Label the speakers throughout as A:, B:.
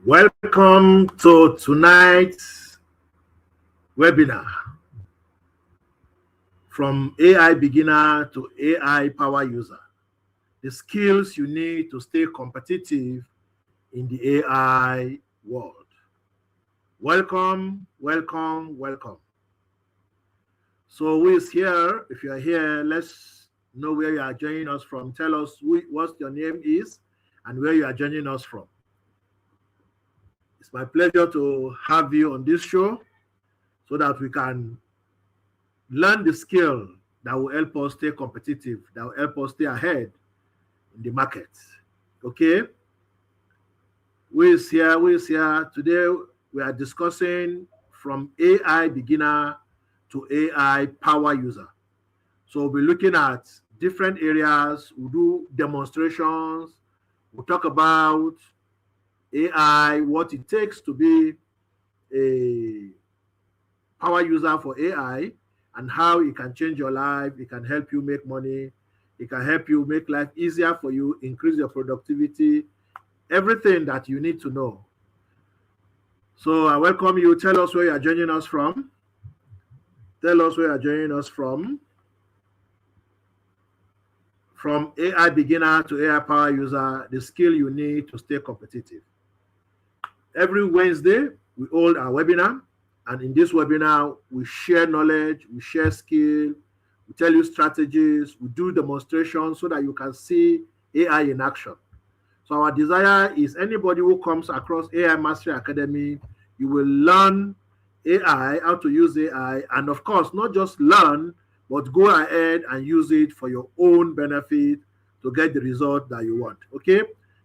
A: Welcome to tonight's webinar from AI beginner to AI power user. The skills you need to stay competitive in the AI world. Welcome, welcome, welcome. So who is here? If you're here, let's know where you are joining us from. Tell us what your name is and where you are joining us from. It's my pleasure to have you on this show so that we can learn the skill that will help us stay competitive, that will help us stay ahead in the market. Okay? Who is here? Who is here? Today we are discussing from AI beginner to AI power user. So we'll be looking at different areas. We'll do demonstrations. We'll talk about AI, what it takes to be a power user for AI, and how it can change your life. It can help you make money. It can help you make life easier for you, increase your productivity, everything that you need to know. So I welcome you. Tell us where you are joining us from. Tell us where you are joining us from. From AI beginner to AI power user, the skill you need to stay competitive. Every Wednesday, we hold our webinar. And in this webinar, we share knowledge, we share skill, we tell you strategies, we do demonstrations so that you can see AI in action. So our desire is anybody who comes across AI Mastery Academy, you will learn AI, how to use AI, and of course, not just learn, but go ahead and use it for your own benefit to get the result that you want. Okay?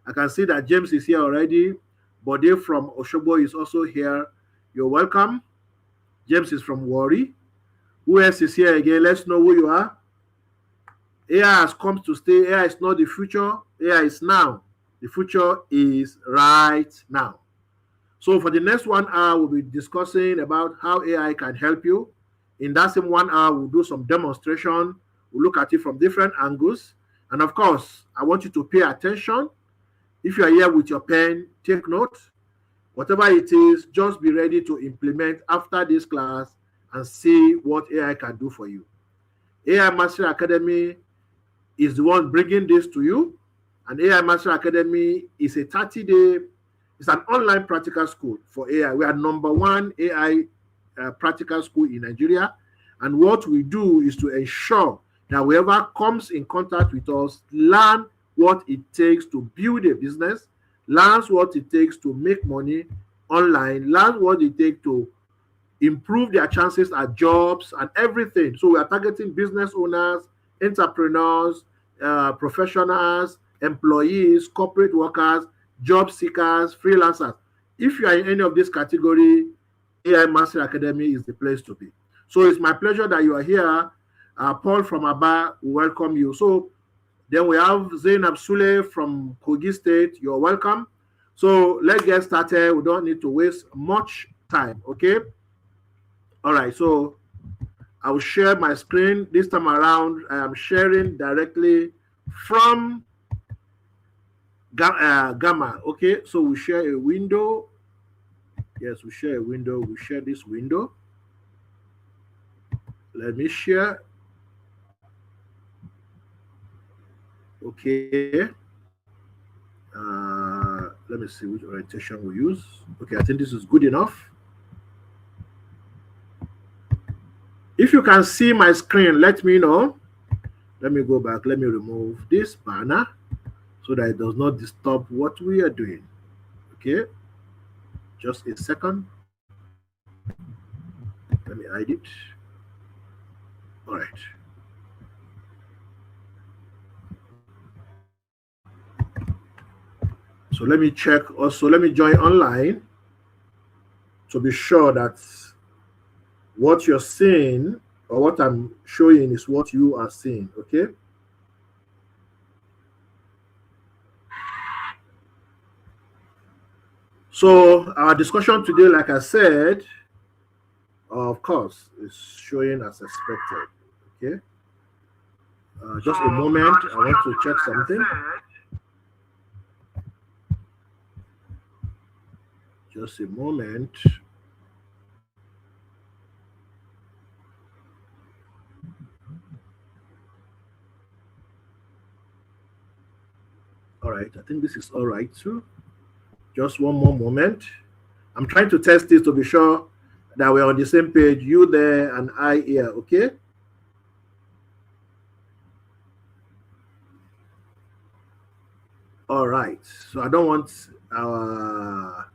A: I can see that James is here already. Bode from Oshobo is also here. You're welcome. James is from Warri. Who else is here again? Let's know who you are. AI has come to stay. AI is not the future. AI is now. The future is right now. So for the next 1 hour, we'll be discussing about how AI can help you. In that same 1 hour, we'll do some demonstration. We'll look at it from different angles. And of course, I want you to pay attention. If you are here with your pen, take notes. Whatever it is, just be ready to implement after this class and see what AI can do for you. AI Mastery Academy is the one bringing this to you. And AI Mastery Academy is a 30-day, it's an online practical school for AI. We are #1 AI practical school in Nigeria. And what we do is to ensure that whoever comes in contact with us learn what it takes to build a business, learns what it takes to make money online, learns what it takes to improve their chances at jobs and everything. So we are targeting business owners, entrepreneurs, professionals, employees, corporate workers, job seekers, freelancers. If you are in any of this category, AI Master Academy is the place to be. So it's my pleasure that you are here. Paul from Aba, we welcome you. So then we have Zainab Sule from Kogi State. You're welcome. So let's get started. We don't need to waste much time, okay? All right, so I will share my screen. This time around, I am sharing directly from Gamma, okay? So we share a window. Yes, we share a window. We share this window. Let me share. Okay. Let me see which orientation we use. Okay, I think this is good enough. If you can see my screen, let me know. Let me go back. Let me remove this banner so that it does not disturb what we are doing. Okay. Just a second. Let me hide it. All right. So let me check also. Let me join online to be sure that what you're seeing or what I'm showing is what you are seeing. Okay. So our discussion today, like I said, of course, is showing as expected. Okay. Just a moment. I want to check something. Just a moment. All right, I think this is all right too. Just one more moment. I'm trying to test this to be sure that we're on the same page. You there and I here, okay? All right. So I don't want our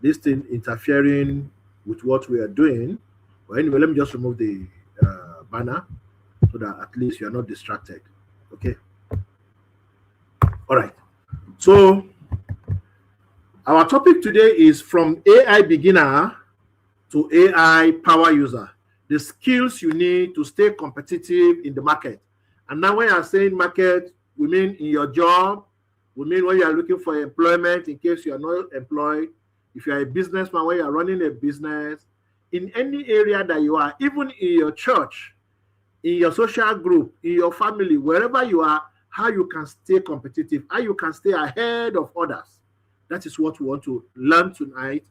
A: this thing interfering with what we are doing. But anyway, let me just remove the banner so that at least you are not distracted. Okay. All right. So our topic today is from AI beginner to AI power user, the skills you need to stay competitive in the market. And now when you're saying market, we mean in your job, we mean when you are looking for employment in case you are not employed, if you are a businessman, when you are running a business, in any area that you are, even in your church, in your social group, in your family, wherever you are, how you can stay competitive, how you can stay ahead of others. That is what we want to learn tonight.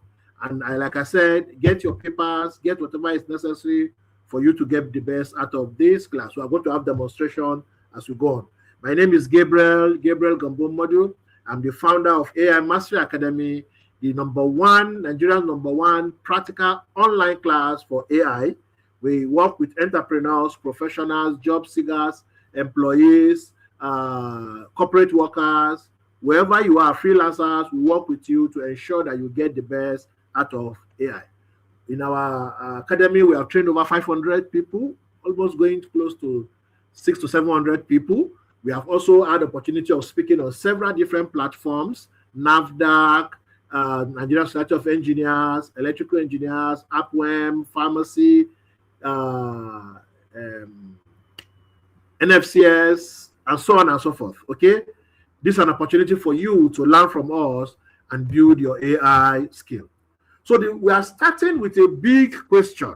A: And like I said, get your papers, get whatever is necessary for you to get the best out of this class. We are going to have demonstration as we go on. My name is Gabriel Gambo Modu. I'm the founder of AI Mastery Academy, the Nigeria's number one practical online class for AI. We work with entrepreneurs, professionals, job seekers, employees, corporate workers, wherever you are, freelancers, we work with you to ensure that you get the best out of AI. In our academy, we have trained over 500 people, almost going close to 600 to 700 people. We have also had the opportunity of speaking on several different platforms, NAFDAC, Nigerian Society of Engineers, Electrical Engineers, AppWem, Pharmacy, NFCS, and so on and so forth. Okay, this is an opportunity for you to learn from us and build your AI skill. So we are starting with a big question.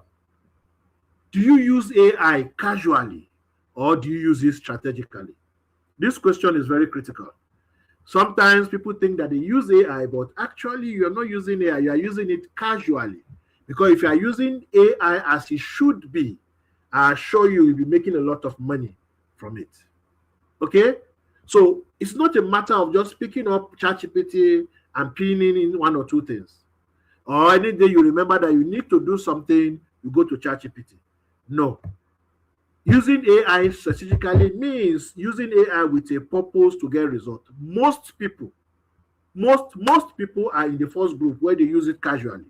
A: Do you use AI casually or do you use it strategically? This question is very critical. Sometimes people think that they use AI, but actually you are not using AI, you are using it casually. Because if you are using AI as it should be, I assure you, you'll be making a lot of money from it. Okay? So it's not a matter of just picking up ChatGPT and pinning in one or two things. Or any day you remember that you need to do something, you go to ChatGPT. No. Using AI strategically means using AI with a purpose to get results. Most people are in the first group where they use it casually.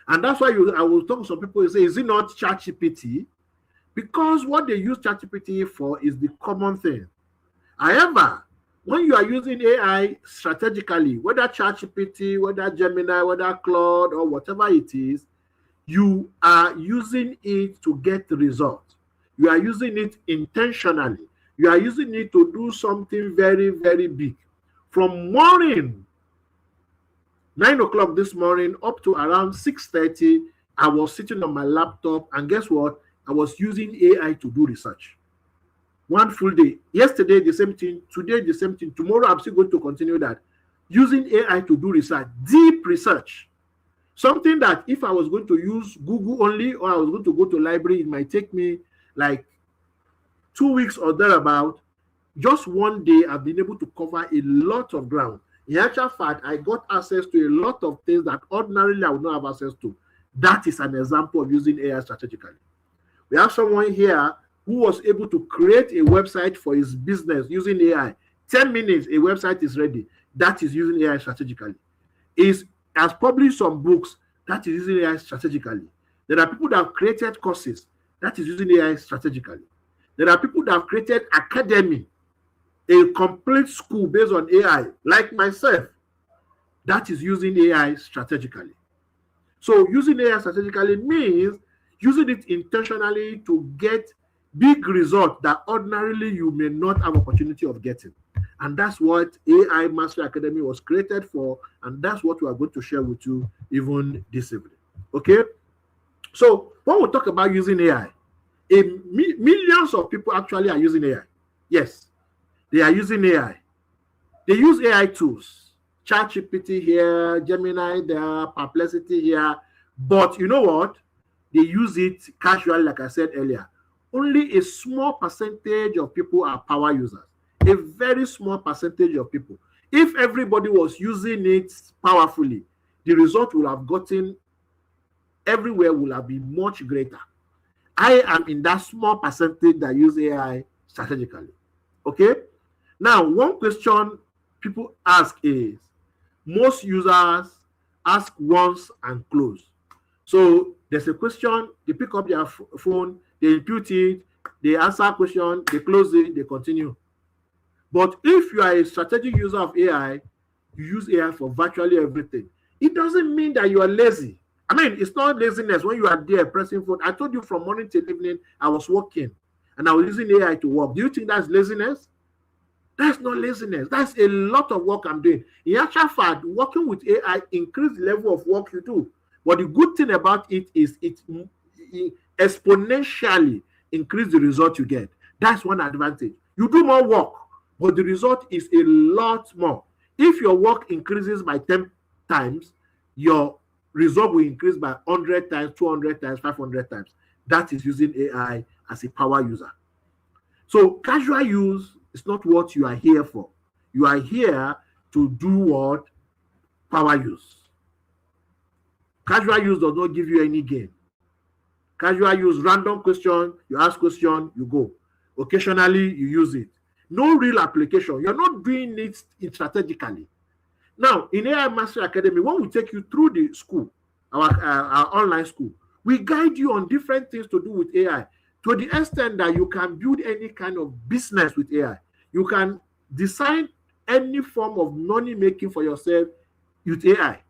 A: And that's why I will talk to some people and say, is it not ChatGPT? Because what they use ChatGPT for is the common thing. However, when you are using AI strategically, whether ChatGPT, whether Gemini, whether Claude, or whatever it is, you are using it to get results. You are using it intentionally. You are using it to do something very, very big. From morning, 9 o'clock this morning, up to around 6:30, I was sitting on my laptop, and guess what? I was using AI to do research. One full day. Yesterday, the same thing. Today, the same thing. Tomorrow, I'm still going to continue that. Using AI to do research, deep research. Something that if I was going to use Google only, or I was going to go to library, it might take me like 2 weeks or thereabout. Just one day, I've been able to cover a lot of ground. In actual fact, I got access to a lot of things that ordinarily I would not have access to. That is an example of using AI strategically. We have someone here who was able to create a website for his business using AI. 10 minutes, a website is ready. That is using AI strategically. He has published some books. That is using AI strategically. There are people that have created courses. That is using AI strategically. There are people that have created academy, a complete school based on AI, like myself. That is using AI strategically. So using AI strategically means using it intentionally to get big results that ordinarily you may not have opportunity of getting. And that's what AI Mastery Academy was created for, and that's what we are going to share with you even this evening. Okay? So when we talk about using AI, millions of people actually are using AI. Yes, they are using AI. They use AI tools. ChatGPT here, Gemini there, Perplexity here. But you know what? They use it casually, like I said earlier. Only a small percentage of people are power users. A very small percentage of people. If everybody was using it powerfully, the result will have gotten everywhere will have been much greater. I am in that small percentage that use AI strategically. Okay? Now, one question people ask is, most users ask once and close. So there's a question, they pick up their phone, they input it, they answer a question, they close it, they continue. But if you are a strategic user of AI, you use AI for virtually everything. It doesn't mean that you are lazy. I mean, it's not laziness when you are there pressing phone. I told you from morning till evening, I was working and I was using AI to work. Do you think that's laziness? That's not laziness. That's a lot of work I'm doing. In actual fact, working with AI increases the level of work you do. But the good thing about it is it exponentially increases the result you get. That's one advantage. You do more work, but the result is a lot more. If your work increases by 10 times, your result will increase by 100 times, 200 times, 500 times. That is using AI as a power user. So casual use is not what you are here for. You are here to do what? Power use. Casual use does not give you any gain. Casual use, random question, you ask question, you go. Occasionally, you use it. No real application. You're not doing it strategically. Now, in AI Mastery Academy, when we take you through the school, our online school, we guide you on different things to do with AI to the extent that you can build any kind of business with AI. You can design any form of money making for yourself with AI.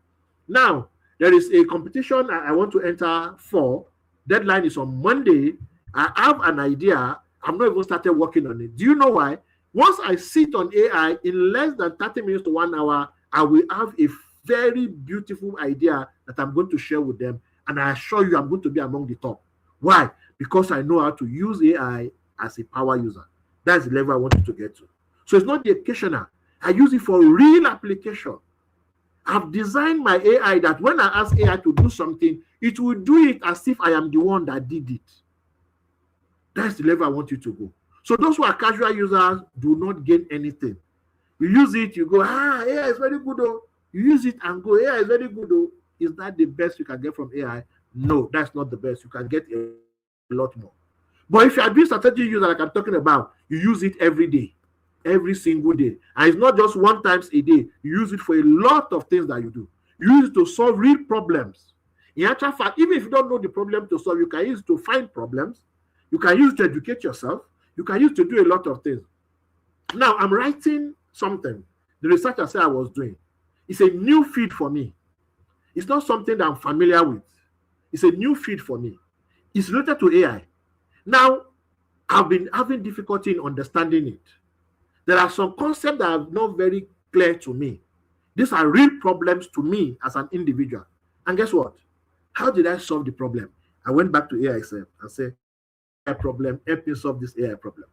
A: Now, there is a competition I want to enter for. Deadline is on Monday. I have an idea. I've not even started working on it. Do you know why? Once I sit on AI, in less than 30 minutes to 1 hour, I will have a very beautiful idea that I'm going to share with them. And I assure you, I'm going to be among the top. Why? Because I know how to use AI as a power user. That's the level I want you to get to. So it's not the occasional. I use it for real application. I've designed my AI that when I ask AI to do something, it will do it as if I am the one that did it. That's the level I want you to go. So those who are casual users do not gain anything. You use it, you go, AI is very good. Oh. You use it and go, AI is very good. Oh. Is that the best you can get from AI? No, that's not the best. You can get a lot more. But if you are doing strategic user like I'm talking about, you use it every day, every single day. And it's not just one time a day. You use it for a lot of things that you do. You use it to solve real problems. In actual fact, even if you don't know the problem to solve, you can use it to find problems. You can use it to educate yourself. You can use it to do a lot of things. Now, I'm writing something. The research I said I was doing. It's a new field for me. It's not something that I'm familiar with. It's a new field for me. It's related to AI. Now, I've been having difficulty in understanding it. There are some concepts that are not very clear to me. These are real problems to me as an individual. And guess what? How did I solve the problem? I went back to AI and said, AI problem, help me solve this AI problem.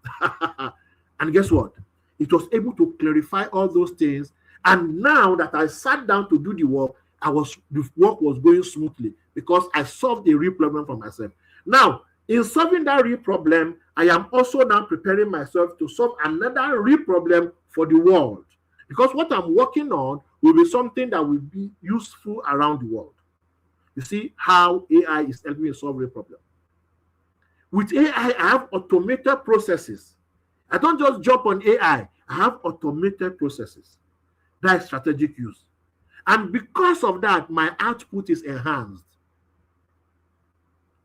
A: And guess what? It was able to clarify all those things. And now that I sat down to do the work, the work was going smoothly because I solved a real problem for myself. Now, in solving that real problem, I am also now preparing myself to solve another real problem for the world. Because what I'm working on will be something that will be useful around the world. You see how AI is helping me solve real problems. With AI, I have automated processes. I don't just jump on AI. I have automated processes. That is strategic use. And because of that, my output is enhanced.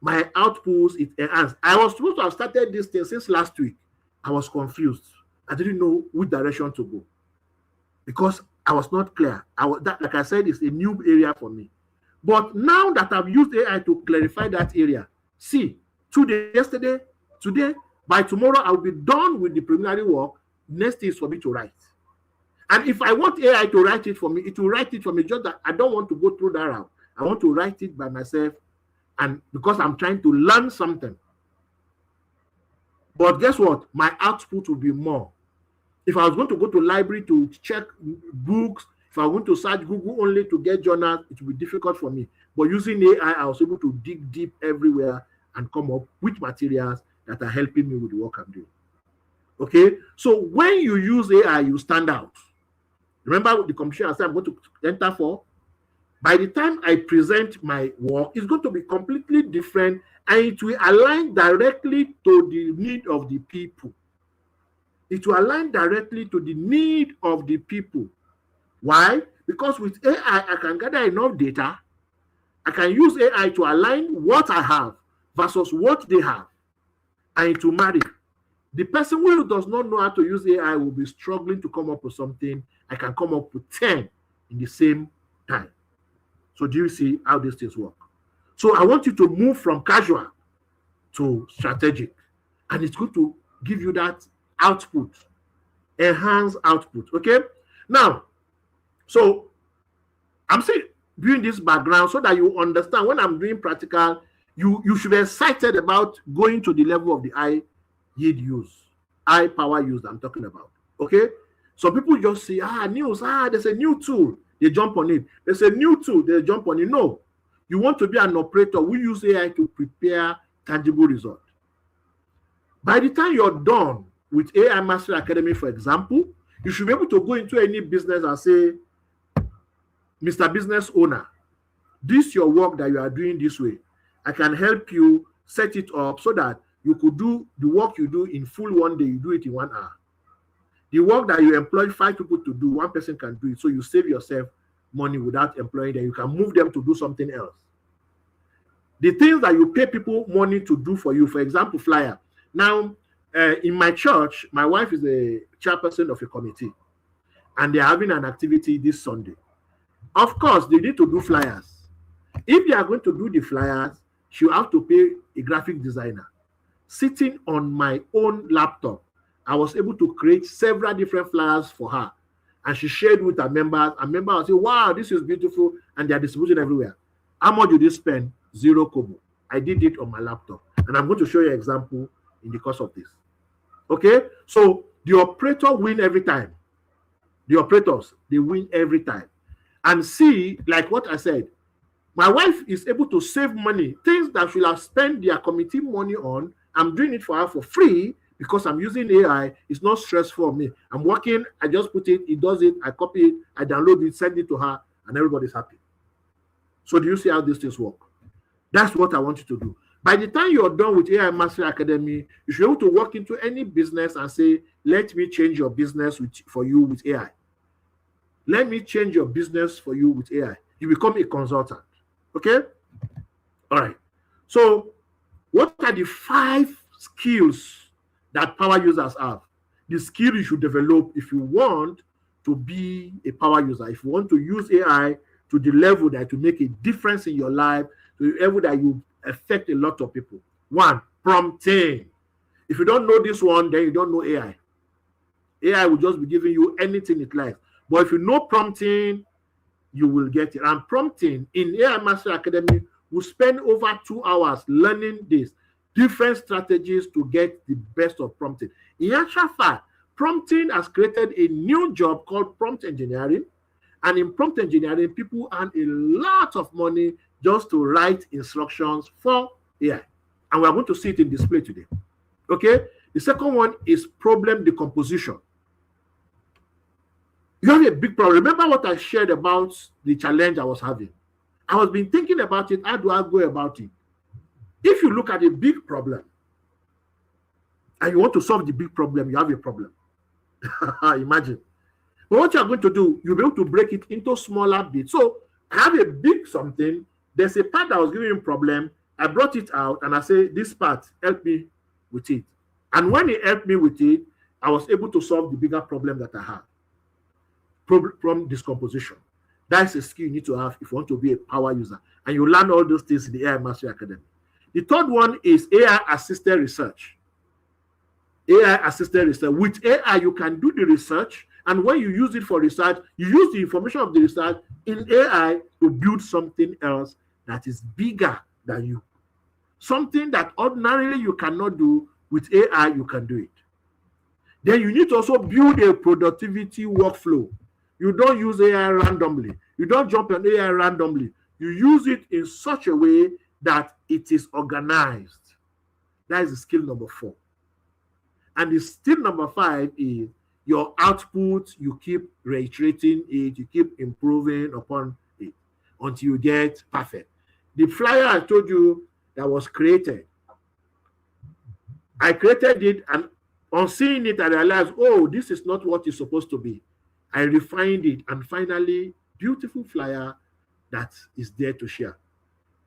A: My output is enhanced. I was supposed to have started this thing since last week. I was confused. I didn't know which direction to go because I was not clear. Like I said, it's a new area for me. But now that I've used AI to clarify that area, see, yesterday, today, by tomorrow, I'll be done with the preliminary work. Next is for me to write. And if I want AI to write it for me, it will write it for me. Just that I don't want to go through that route. I want to write it by myself, and because I'm trying to learn something. But guess what? My output will be more. If I was going to go to library to check books, If I want to search Google only to get journals, it will be difficult for me. But using AI, I was able to dig deep everywhere and come up with materials that are helping me with the work I'm doing. Okay, so when you use AI, you stand out. Remember the competition I said I'm going to enter for? By the time I present my work, it's going to be completely different and it will align directly to the need of the people. It will align directly to the need of the people. Why? Because with AI, I can gather enough data. I can use AI to align what I have versus what they have, and it will marry. The person who does not know how to use AI will be struggling to come up with something. I can come up with 10 in the same time. So do you see how these things work? So I want you to move from casual to strategic. And it's good to give you that output, enhance output. Okay? Now, so I'm saying doing this background so that you understand when I'm doing practical, you should be excited about going to the level of the high yield use, high power use I'm talking about. Okay? Some people just say, news, there's a new tool. They jump on it. There's a new tool. They jump on it. No. You want to be an operator. We use AI to prepare tangible results. By the time you're done with AI Mastery Academy, for example, you should be able to go into any business and say, Mr. Business Owner, this is your work that you are doing this way. I can help you set it up so that you could do the work you do in full one day, you do it in 1 hour. The work that you employ 5 people to do, 1 person can do it. So you save yourself money without employing them. You can move them to do something else. The things that you pay people money to do for you, for example, flyer. Now, in my church, my wife is a chairperson of a committee, and they're having an activity this Sunday. Of course, they need to do flyers. If they are going to do the flyers, she'll have to pay a graphic designer. Sitting on my own laptop, I was able to create several different flyers for her. And she shared with her members. And members will say, wow, this is beautiful. And they're distributed everywhere. How much did you spend? 0 kobo. I did it on my laptop. And I'm going to show you an example in the course of this. Okay? So the operator win every time. The operators, they win every time. And see, like what I said, my wife is able to save money. Things that she'll have spent their committee money on, I'm doing it for her for free because I'm using AI. It's not stressful for me. I'm working, I just put it, it does it, I copy it, I download it, send it to her, and everybody's happy. So do you see how these things work? That's what I want you to do. By the time you're done with AI Mastery Academy, you should be able to walk into any business and say, let me change your business for you with AI. Let me change your business for you with AI. You become a consultant. Okay? All right. So what are the 5 skills that power users have? The skill you should develop if you want to be a power user, if you want to use AI to the level that will make a difference in your life, to the level that you affect a lot of people. 1, prompting. If you don't know this one, then you don't know AI. AI will just be giving you anything it likes. But if you know prompting, you will get it. And prompting in AI Master Academy, we spend over 2 hours learning this, different strategies to get the best of prompting. In actual fact, prompting has created a new job called prompt engineering. And in prompt engineering, people earn a lot of money just to write instructions for AI. And we are going to see it in display today. Okay? The second one is problem decomposition. You have a big problem. Remember what I shared about the challenge I was having? I was been thinking about it. How do I go about it? If you look at a big problem and you want to solve the big problem, you have a problem. Imagine. But what you are going to do, you'll be able to break it into smaller bits. So I have a big something. There's a part that was giving me a problem. I brought it out and I say, this part, help me with it. And when it helped me with it, I was able to solve the bigger problem that I had. Problem decomposition. That's a skill you need to have if you want to be a power user. And you learn all those things in the AI Mastery Academy. The third one is AI-assisted research. AI-assisted research. With AI, you can do the research. And when you use it for research, you use the information of the research in AI to build something else that is bigger than you. Something that ordinarily you cannot do, with AI, you can do it. Then you need to also build a productivity workflow. You don't use AI randomly. You don't jump on AI randomly. You use it in such a way that it is organized. That is skill number 4. And the skill number 5 is your output. You keep reiterating it. You keep improving upon it until you get perfect. The flyer I told you that was created, I created it, and on seeing it, I realized, oh, this is not what it's supposed to be. I refined it, and finally, beautiful flyer that is there to share.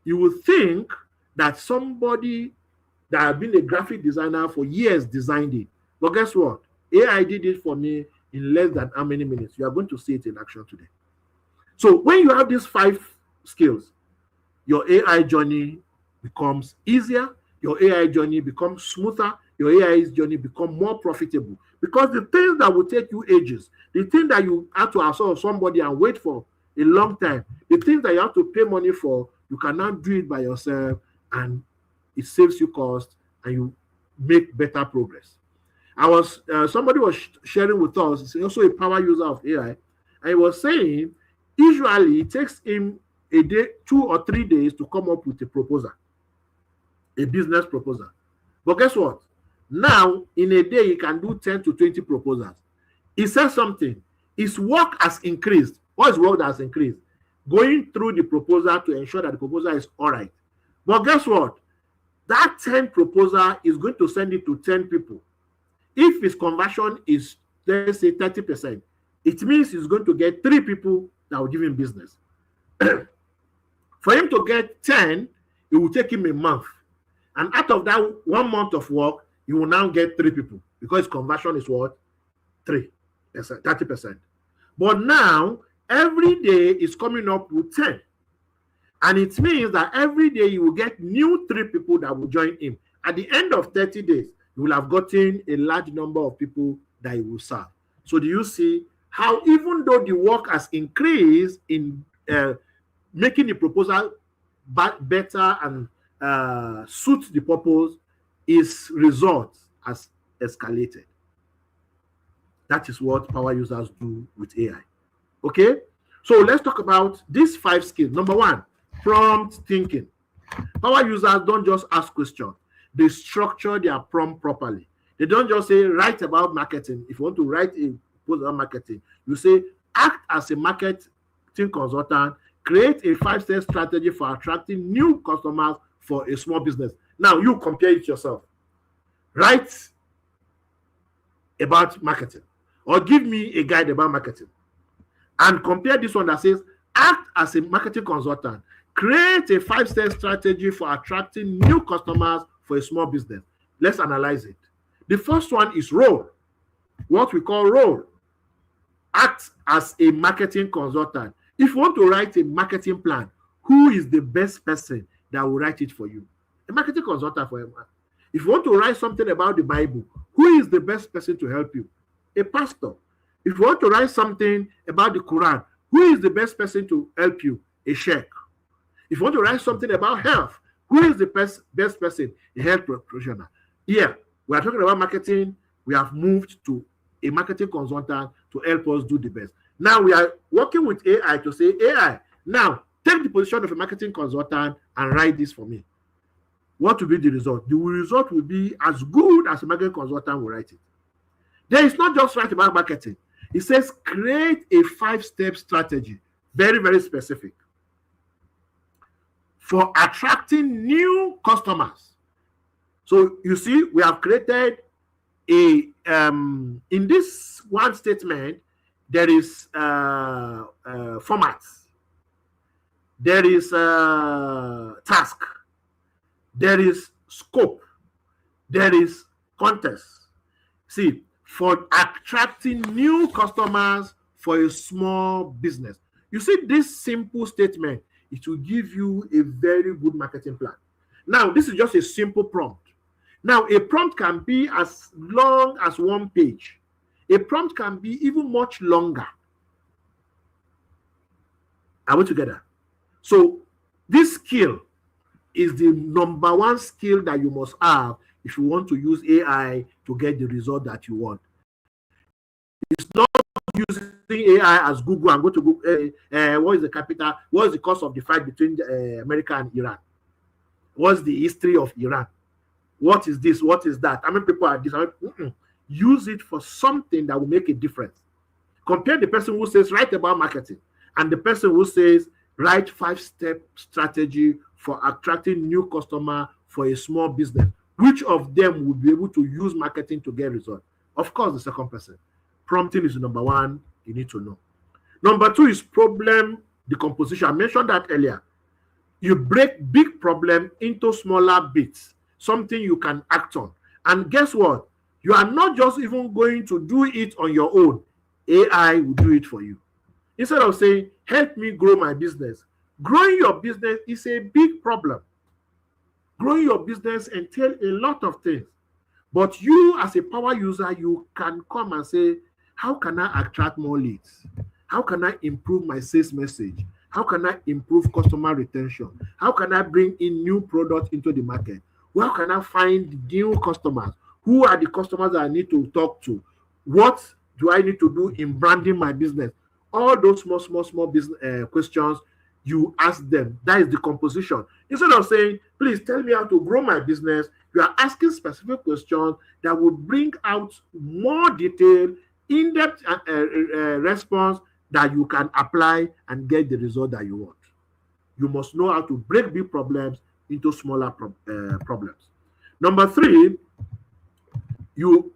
A: You would think that somebody that had been a graphic designer for years designed it. But guess what? AI did it for me in less than how many minutes? You are going to see it in action today. So when you have these 5 skills, your AI journey becomes easier, your AI journey becomes smoother, your AI journey becomes more profitable. Because the things that will take you ages, the thing that you have to outsource somebody and wait for a long time, the things that you have to pay money for, you cannot do it by yourself, and it saves you cost and you make better progress. Somebody was sharing with us, he's also a power user of AI, and he was saying usually it takes him a day, 2 or 3 days to come up with a proposal, a business proposal. But guess what? Now, in a day, he can do 10 to 20 proposals. He says something. His work has increased. What is work that has increased? Going through the proposal to ensure that the proposal is all right. But guess what? That 10 proposal is going to send it to 10 people. If his conversion is, let's say, 30%, it means he's going to get 3 people that will give him business. For him to get 10, it will take him a month. And out of that 1 month of work, you will now get 3 people, because conversion is what? 3%, 30%. But now, every day is coming up with 10. And it means that every day you will get new 3 people that will join him. At the end of 30 days, you will have gotten a large number of people that you will serve. So do you see how, even though the work has increased in making the proposal better and suit the purpose, its results has escalated? That is what power users do with AI. Okay, so let's talk about these 5 skills. Number 1, prompt thinking. Power users don't just ask questions, they structure their prompt properly. They don't just say write about marketing. If you want to write a post about marketing, you say act as a marketing consultant, create a 5-step strategy for attracting new customers for a small business. Now you compare it yourself. Write about marketing, or give me a guide about marketing, and compare this one that says act as a marketing consultant, create a 5-step strategy for attracting new customers for a small business. Let's analyze it. The first one is role. What we call role. Act as a marketing consultant. If you want to write a marketing plan, who is the best person that will write it for you? A marketing consultant for a man. If you want to write something about the Bible, who is the best person to help you? A pastor. If you want to write something about the Quran, who is the best person to help you? A sheikh. If you want to write something about health, who is the best person? A health professional. Here, we are talking about marketing. We have moved to a marketing consultant to help us do the best. Now we are working with AI to say, AI, now take the position of a marketing consultant and write this for me. What will be the result? The result will be as good as a marketing consultant will write it. There is not just write about marketing. It says create a 5-step strategy, very, very specific, for attracting new customers. So you see, we have created a in this one statement, there is formats, there is task, there is scope, there is contest. See, for attracting new customers for a small business. You see, this simple statement, it will give you a very good marketing plan. Now, this is just a simple prompt. Now, a prompt can be as long as 1 page. A prompt can be even much longer. Are we together? So, this skill is the number 1 skill that you must have if you want to use AI to get the result that you want. It's not using AI as Google and go to Google, what is the capital? What is the cause of the fight between America and Iran? What's the history of Iran? What is this? What is that? How many people are this? Use it for something that will make a difference. Compare the person who says write about marketing and the person who says write 5-step strategy for attracting new customer for a small business. Which of them will be able to use marketing to get results? Of course, the second person. Prompting is number one, you need to know. Number two is problem decomposition. I mentioned that earlier. You break big problem into smaller bits, something you can act on. And guess what? You are not just even going to do it on your own. AI will do it for you. Instead of saying, help me grow my business. Growing your business is a big problem. Growing your business entails a lot of things. But you, as a power user, you can come and say, how can I attract more leads? How can I improve my sales message? How can I improve customer retention? How can I bring in new products into the market? Where can I find new customers? Who are the customers that I need to talk to? What do I need to do in branding my business? All those small business questions, you ask them. That is the composition. Instead of saying, please tell me how to grow my business, you are asking specific questions that will bring out more detail, in-depth response that you can apply and get the result that you want. You must know how to break big problems into smaller problems. Number three, you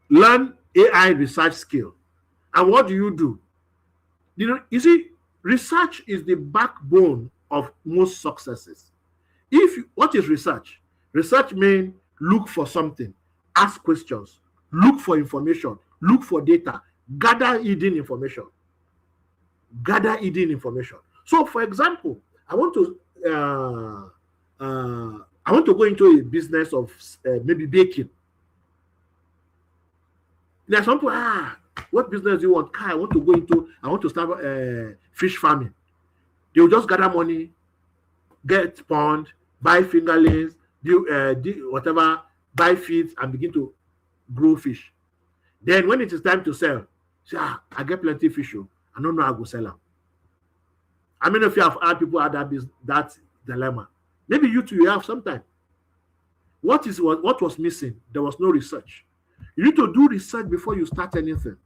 A: learn AI research skill. And what do? You see, research is the backbone of most successes. What is research? Research means look for something, ask questions, look for information, look for data, gather hidden information. So, for example, I want to go into a business of maybe baking. There's some people, what business do you want? I want to go into, I want to start fish farming. They will just gather money, get pond, buy fingerlings, do whatever, buy feeds, and begin to grow fish. Then when it is time to sell, say, I get plenty of fish. I don't know how to sell them. How many of you have had people had that dilemma? Maybe you too, you have sometime. What was missing? There was no research. You need to do research before you start anything.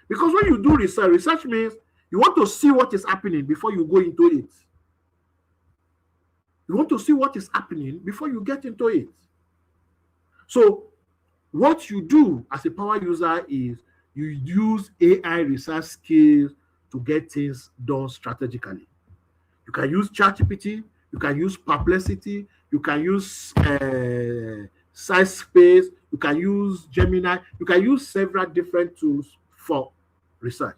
A: Because when you do research means you want to see what is happening before you go into it. You want to see what is happening before you get into it. So what you do as a power user is you use AI research skills to get things done strategically. You can use ChatGPT, you can use Perplexity, you can use SciSpace, you can use Gemini, you can use several different tools for research.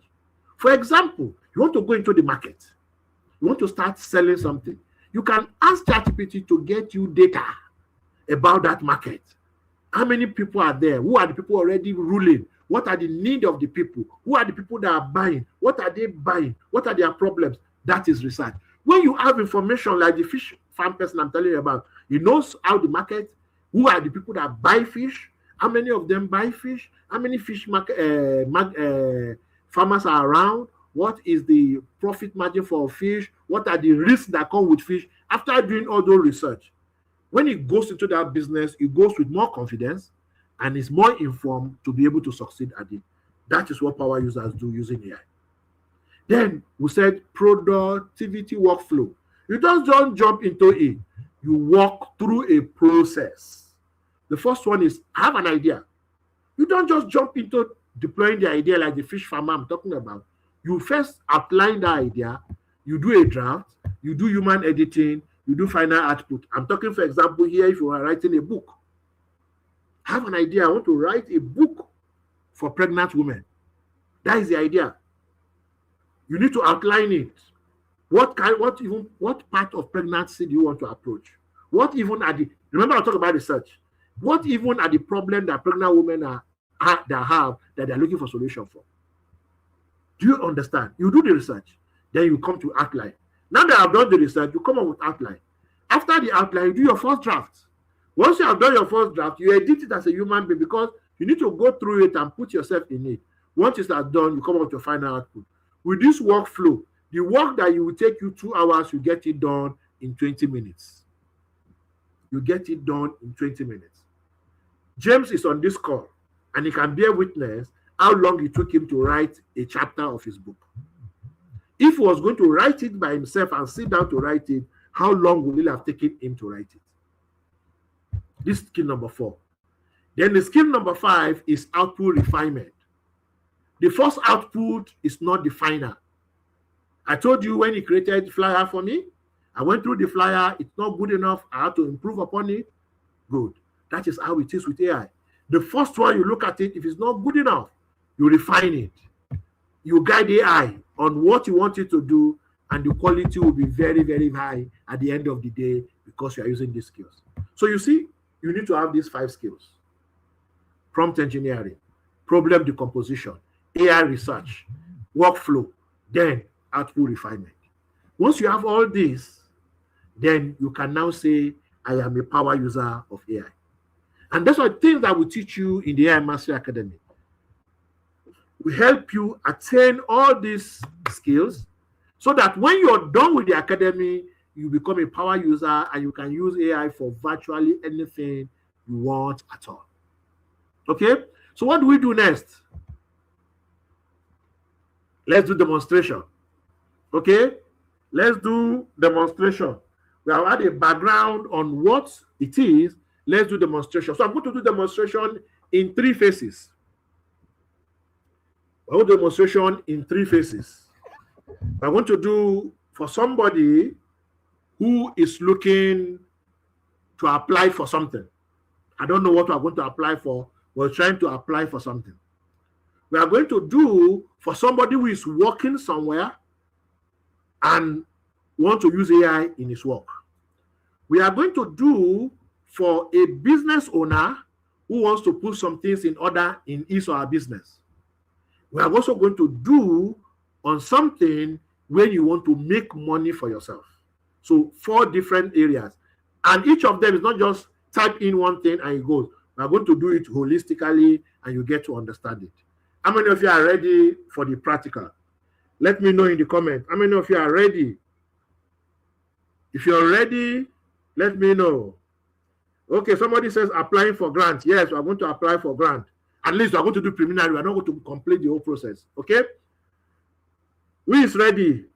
A: For example, you want to go into the market, you want to start selling something, you can ask ChatGPT to get you data about that market. How many people are there? Who are the people already ruling? What are the needs of the people? Who are the people that are buying? What are they buying? What are their problems? That is research. When you have information like the fish farm person I'm telling you about, he knows how the market, who are the people that buy fish, how many of them buy fish, how many fish farmers are around, what is the profit margin for fish, what are the risks that come with fish. After doing all those research, when he goes into that business, he goes with more confidence and is more informed to be able to succeed at it. That is what power users do using AI. Then we said productivity workflow. You don't jump into it. You walk through a process. The first one is have an idea. You don't just jump into deploying the idea like the fish farmer I'm talking about. You first outline the idea, you do a draft, you do human editing, you do final output. I'm talking, for example, here, if you are writing a book, have an idea. I want to write a book for pregnant women. That is the idea. You need to outline it. What part of pregnancy do you want to approach? Remember I talked about research. What even are the problems that pregnant women that they're looking for solution for? Do you understand? You do the research, then you come to outline. Now that I've done the research, you come up with outline. After the outline, you do your first draft. Once you have done your first draft, you edit it as a human being because you need to go through it and put yourself in it. Once it is done, you come up with your final output. With this workflow, the work that you will take you 2 hours, you get it done in 20 minutes. You get it done in 20 minutes. James is on this call, and he can bear witness how long it took him to write a chapter of his book. If he was going to write it by himself and sit down to write it, how long would it have taken him to write it? This is skill number 4. Then the skill number 5 is output refinement. The first output is not the final. I told you when he created the flyer for me, I went through the flyer, it's not good enough, I have to improve upon it. Good. That is how it is with AI. The first one, you look at it, if it's not good enough, you refine it. You guide AI on what you want it to do, and the quality will be very, very high at the end of the day because you are using these skills. So you see, you need to have these 5 skills: prompt engineering, problem decomposition, AI research, workflow, then output refinement. Once you have all this, then you can now say, I am a power user of AI. And that's what things that we teach you in the AI Mastery Academy. We help you attain all these skills so that when you're done with the academy, you become a power user and you can use AI for virtually anything you want at all. Okay? So what do we do next? Let's do demonstration. Okay? Let's do demonstration. We have had a background on what it is. Let's do demonstration. So I'm going to do demonstration in 3 phases. I want demonstration in 3 phases. I want to do for somebody who is looking to apply for something. I don't know what we're going to apply for. We're trying to apply for something. We are going to do for somebody who is working somewhere and want to use AI in his work. We are going to do for a business owner who wants to put some things in order in his or her business. We are also going to do on something when you want to make money for yourself. So 4 different areas. And each of them is not just type in one thing and it goes. We are going to do it holistically and you get to understand it. How many of you are ready for the practical? Let me know in the comments. How many of you are ready? If you're ready, let me know. Okay, somebody says applying for grant. Yes, we are going to apply for grant. At least we are going to do preliminary. We are not going to complete the whole process. Okay? Who is ready?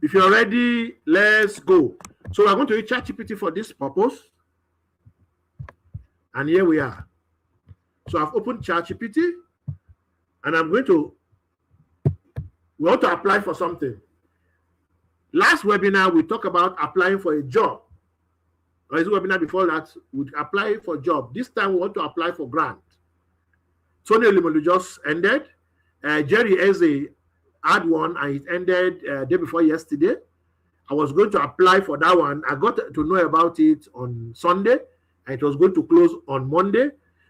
A: If you're ready, let's go. So we are going to use ChatGPT for this purpose. And here we are. So I've opened ChatGPT and I'm going to, we want to apply for something. Last webinar, we talked about applying for a job. Or this webinar before that, we apply for a job. This time we want to apply for grant. Tony Olimolu just ended. Jerry Eze had one and it ended day before yesterday. I was going to apply for that one. I got to know about it on Sunday and it was going to close on Monday.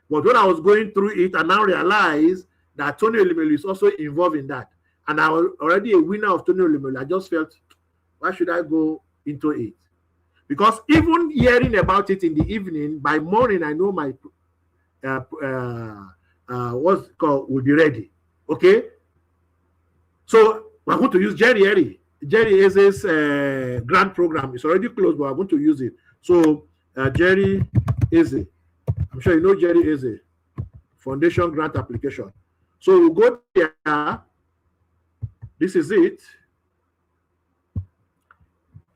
A: But when I was going through it, I now realized that Tony Olimolu is also involved in that. And I was already a winner of Tony Olimolu. I just felt, why should I go into it? Because even hearing about it in the evening, by morning, I know my what's called will be ready. Okay? So we're going to use Jerry Eze's grant program. It's already closed, but I'm going to use it. So Jerry Eze. I'm sure you know Jerry Eze. Foundation grant application. So we'll go there. This is it.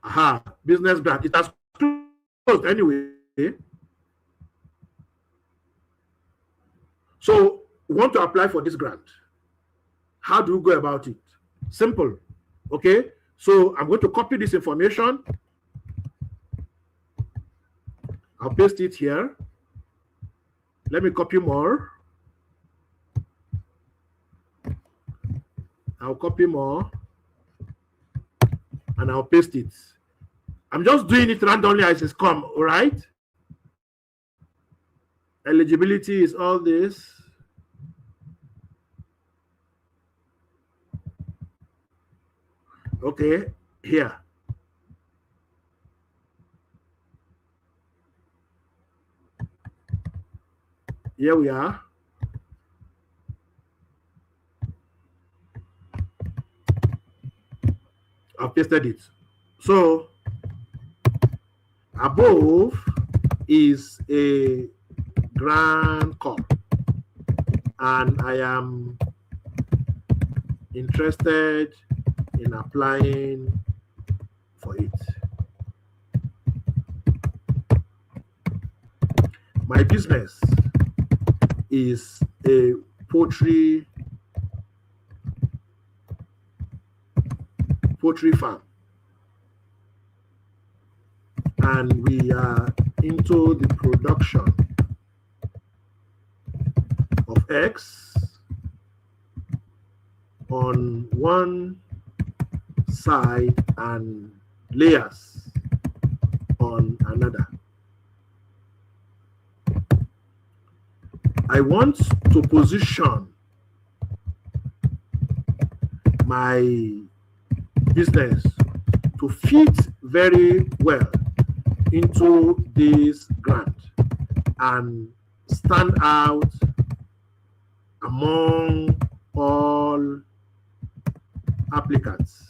A: Aha, business grant. It has closed anyway. So we want to apply for this grant. How do we go about it? Simple. Okay. So I'm going to copy this information. I'll paste it here. Let me copy more. I'll copy more. And I'll paste it. I'm just doing it randomly as it's come, all right? Eligibility is all this. Okay, here. Here we are. I've pasted it. So above is a grand call, and I am interested in applying for it. My business is a poultry farm, and we are into the production of eggs on one side and layers on another. I want to position my business to fit very well into this grant and stand out among all applicants.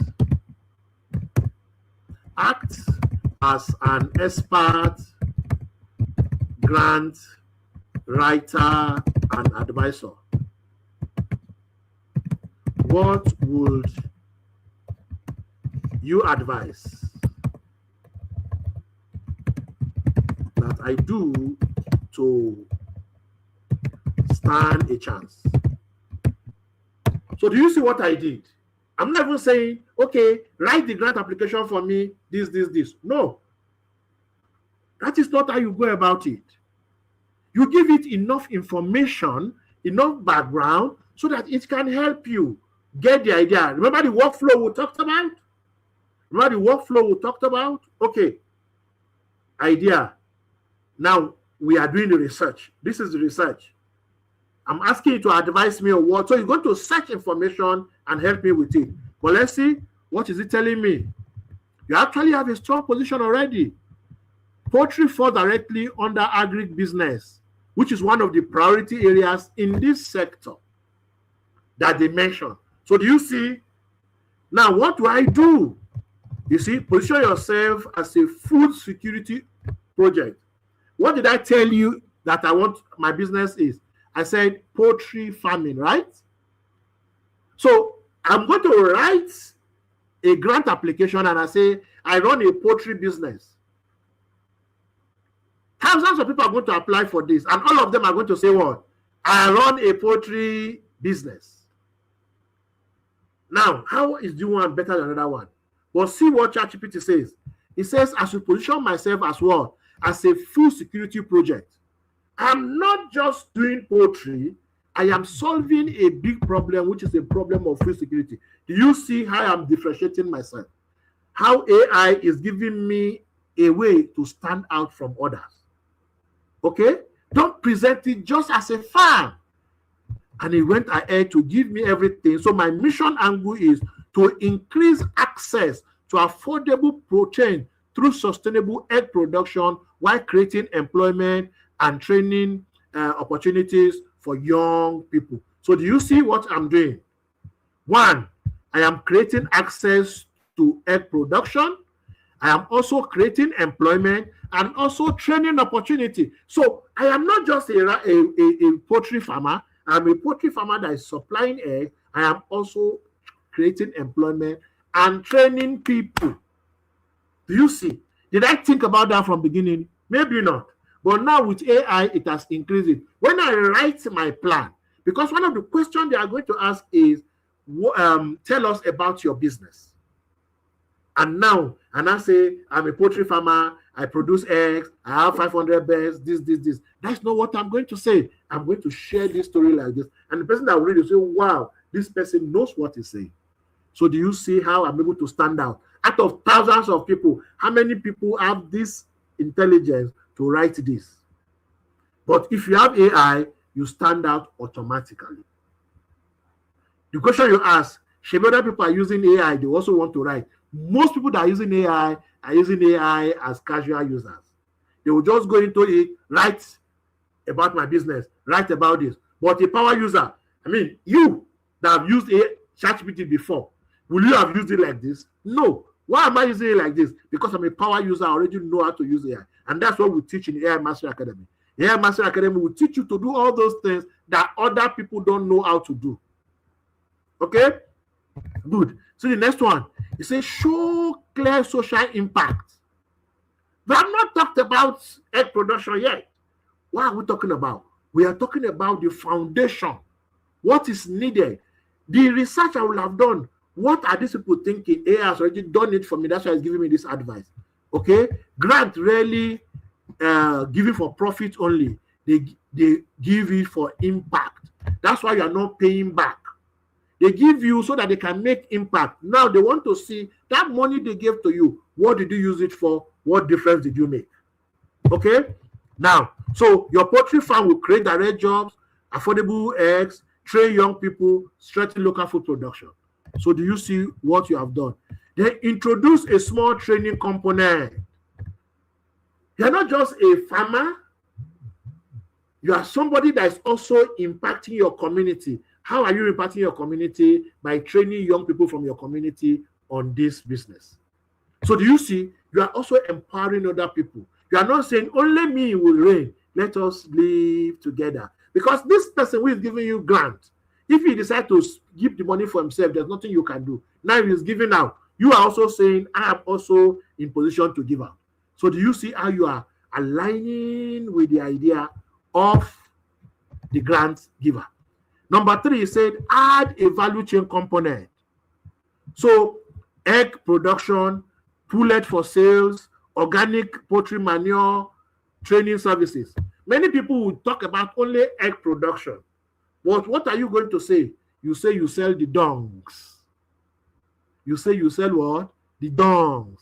A: Act as an expert grant writer and advisor. What would you advise that I do to stand a chance? So do you see what I did? I'm not even saying, okay, write the grant application for me, this. No. That is not how you go about it. You give it enough information, enough background, so that it can help you get the idea. Remember the workflow we talked about? Okay, idea. Now we are doing the research. This is the research. I'm asking you to advise me on what. So you're going to search information and help me with it. But let's see, what is it telling me? You actually have a strong position already. Poultry falls directly under agribusiness, which is one of the priority areas in this sector that they mentioned. So do you see? Now, what do I do? You see, position yourself as a food security project. What did I tell you that I want my business is? I said poultry farming, right? So I'm going to write a grant application and I say, I run a poultry business. Thousands of people are going to apply for this, and all of them are going to say, what? I run a poultry business. Now, how is the one better than another one? But see what ChatGPT says. It says, I should position myself as what? As a food security project. I'm not just doing poultry. I am solving a big problem, which is a problem of food security. Do you see how I'm differentiating myself? How AI is giving me a way to stand out from others. Okay? Don't present it just as a farm. And he went ahead to give me everything. So my mission angle is to increase access to affordable protein through sustainable egg production while creating employment and training opportunities for young people. So do you see what I'm doing? One, I am creating access to egg production. I am also creating employment and also training opportunity. So I am not just a poultry farmer. I'm a poultry farmer that is supplying eggs. I am also creating employment and training people. Do you see? Did I think about that from the beginning? Maybe not. But now with AI, it has increased it. When I write my plan, because one of the questions they are going to ask is, tell us about your business. And I say, I'm a poultry farmer, I produce eggs, I have 500 birds, this. That's not what I'm going to say. I'm going to share this story like this. And the person that will read it will say, wow, this person knows what he's saying. So do you see how I'm able to stand out? Out of thousands of people, how many people have this intelligence to write this? But if you have AI, you stand out automatically. The question you ask, should other people are using AI, they also want to write. Most people that are using AI as casual users. They will just go into it, write about my business, write about this. But a power user, I mean, you that have used ChatGPT before, Will you have used it like this? No. Why am I using it like this? Because I'm a power user. I already know how to use AI. And that's what we teach in AI Mastery Academy. AI Mastery Academy will teach you to do all those things that other people don't know how to do. Okay? Good. So the next one, it says show clear social impact. We have not talked about egg production yet. What are we talking about? We are talking about the foundation. What is needed? The research I will have done. What are these people thinking? AI has already done it for me. That's why it's giving me this advice. Okay? Grant really give it for profit only. They give it for impact. That's why you are not paying back. They give you so that they can make impact. Now they want to see that money they gave to you. What did you use it for? What difference did you make? Okay? Now, so your poultry farm will create direct jobs, affordable eggs, train young people, strengthen local food production. So do you see what you have done? Then introduce a small training component. You're not just a farmer. You are somebody that is also impacting your community. How are you impacting your community? By training young people from your community on this business. So do you see? You are also empowering other people. You are not saying only me will reign. Let us live together. Because this person who is giving you grant, if he decides to give the money for himself, there's nothing you can do. Now he is giving out. You are also saying, I am also in position to give out. So do you see how you are aligning with the idea of the grant giver? Number 3, he said, add a value chain component. So egg production, pullet for sales, organic poultry manure, training services. Many people will talk about only egg production. But what are you going to say? You say you sell the dongs. You say you sell what? The dongs.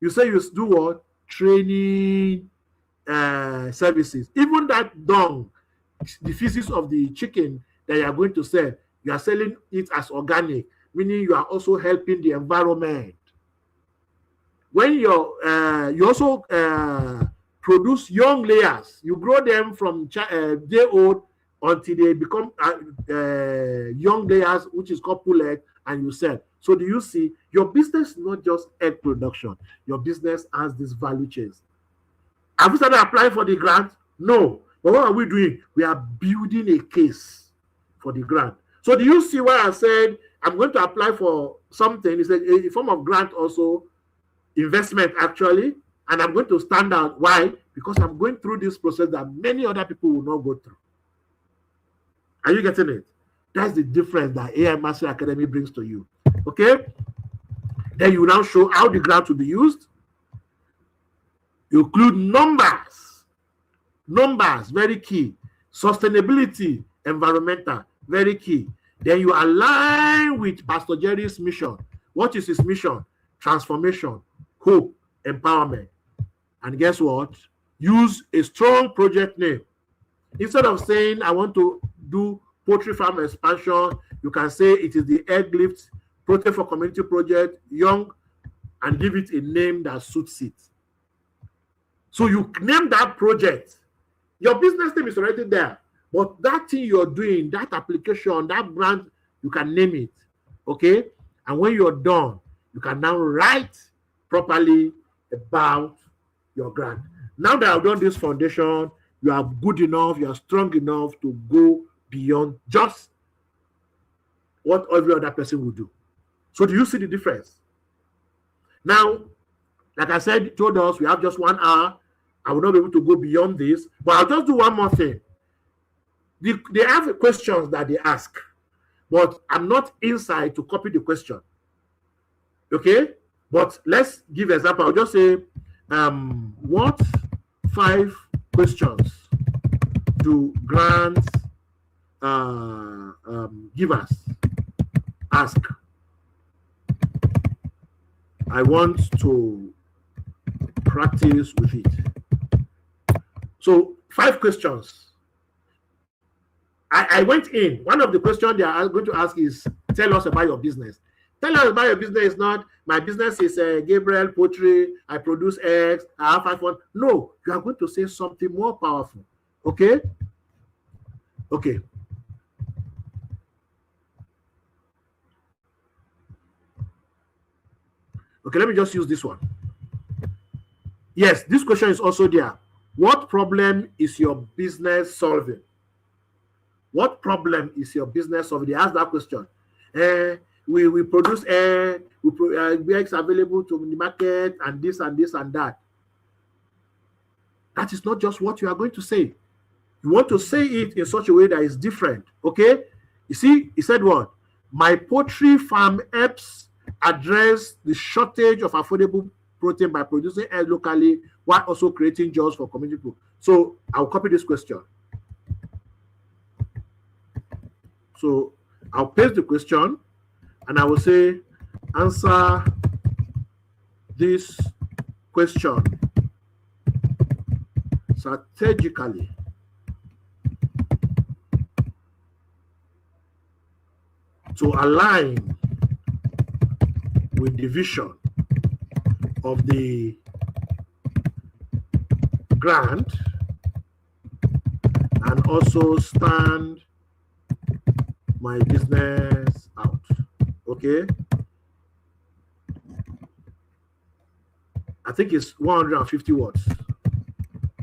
A: You say you do what? Training services. Even that dung, the feces of the chicken that you are going to sell, you are selling it as organic, meaning you are also helping the environment. When you also produce young layers, you grow them from day old until they become young layers, which is called pullet, and you sell. So do you see, your business is not just egg production. Your business has these value chains. Have we started applying for the grant? No. But what are we doing? We are building a case for the grant. So do you see why I said I'm going to apply for something? It's a form of grant also, investment actually, and I'm going to stand out. Why? Because I'm going through this process that many other people will not go through. Are you getting it? That's the difference that AI Mastery Academy brings to you. Okay? Then you now show how the grant will be used. You include numbers. Numbers, very key. Sustainability, environmental, very key. Then you align with Pastor Jerry's mission. What is his mission? Transformation, hope, empowerment. And guess what? Use a strong project name. Instead of saying, I want to do poultry farm expansion, you can say it is the Egg Lift Protein for Community Project, Young, and give it a name that suits it. So you name that project. Your business name is already there. But that thing you're doing, that application, that brand, you can name it. Okay? And when you're done, you can now write properly about your grant. Now that I've done this foundation, you are good enough, you are strong enough to go beyond just what every other person would do. So do you see the difference? Now, like I said, told us we have just 1 hour. I will not be able to go beyond this, but I'll just do one more thing. They have questions that they ask, but I'm not inside to copy the question. Okay? But let's give an example. I'll just say, what 5 questions do grant givers ask? I want to practice with it. So 5 questions. I went in. One of the questions they are going to ask is, tell us about your business. Tell us about your business is not, my business is Gabriel Poultry, I produce eggs, I have 5 1. No, you are going to say something more powerful. Okay? Okay. Okay, let me just use this one. Yes, this question is also there. What problem is your business solving? What problem is your business solving? They ask that question. We produce eggs available to the market and this and this and that. That is not just what you are going to say. You want to say it in such a way that is different. Okay? You see, he said what? My poultry farm helps address the shortage of affordable protein by producing eggs locally while also creating jobs for community people. So I'll copy this question. So I'll paste the question and I will say, answer this question strategically to align with the vision of the grant and also stand my business out. Okay. I think it's 150 words.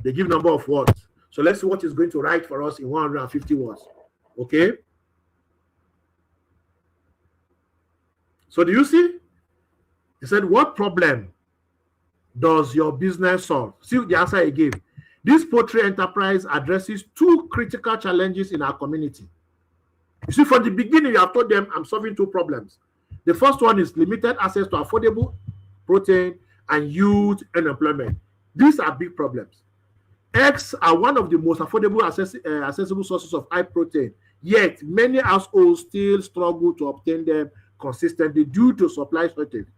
A: They give number of words. So let's see what is going to write for us in 150 words. Okay. So do you see? He said, what problem does your business solve? See the answer he gave. This poultry enterprise addresses two critical challenges in our community. You see, from the beginning, you have told them, I'm solving two problems. The first one is limited access to affordable protein and youth unemployment. These are big problems. Eggs are one of the most affordable accessible sources of high protein, yet many households still struggle to obtain them consistently due to supply shortage,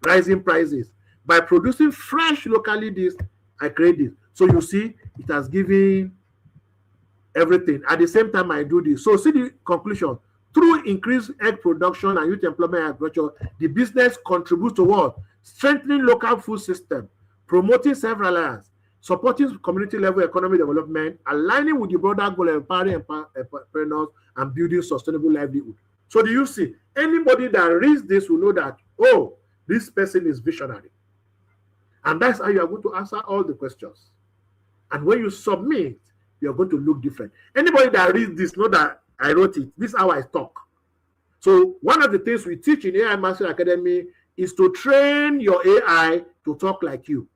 A: rising prices. By producing fresh locally, I create this. So you see, it has given everything. At the same time, I do this. So see the conclusion. Through increased egg production and youth employment agriculture, the business contributes to what? Strengthening local food system, promoting self-reliance, supporting community-level economic development, aligning with the broader goal of empowering entrepreneurs and building sustainable livelihood. So do you see? Anybody that reads this will know that, oh, this person is visionary. And that's how you are going to answer all the questions. And when you submit, you're going to look different. Anybody that reads this know that I wrote it. This is how I talk. So one of the things we teach in AI Master Academy is to train your AI to talk like you.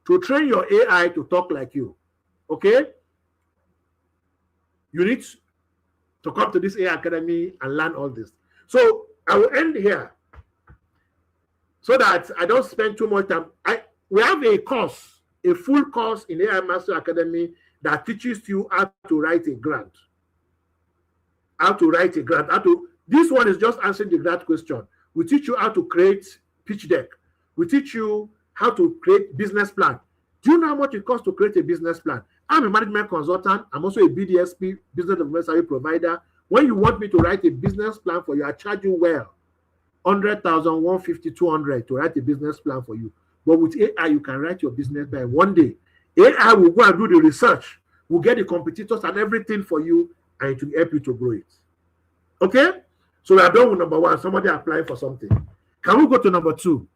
A: To train your AI to talk like you. Okay? You need to come to this AI Academy and learn all this. So I will end here so that I don't spend too much time. We have a course, a full course in AI Master Academy that teaches you how to write a grant. How to write a grant. This one is just answering the grant question. We teach you how to create pitch deck. We teach you how to create business plan. Do you know how much it costs to create a business plan? I'm a management consultant. I'm also a BDSP, business development service provider. When you want me to write a business plan for you, I charge you well. 100,000, 150, 200 to write a business plan for you. But with AI, you can write your business plan one day. AI will go and do the research, will get the competitors and everything for you, and it will help you to grow it. Okay? So we are done with number one. Somebody applying for something. Can we go to number two?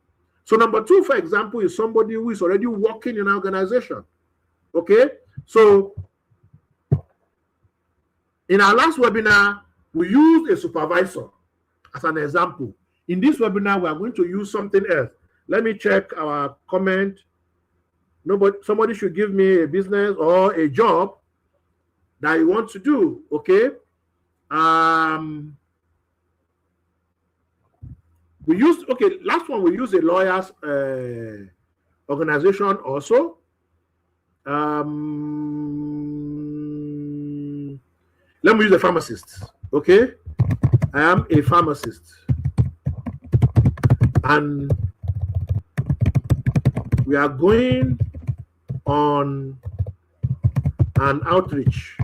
A: So number two, for example, is somebody who is already working in an organization. Okay? So in our last webinar, we used a supervisor as an example. In this webinar, we are going to use something else. Let me check our comment. Somebody should give me a business or a job that you want to do. Okay? Last one we use a lawyer's organization also. Let me use a pharmacist. Okay? I am a pharmacist. And we are going on an outreach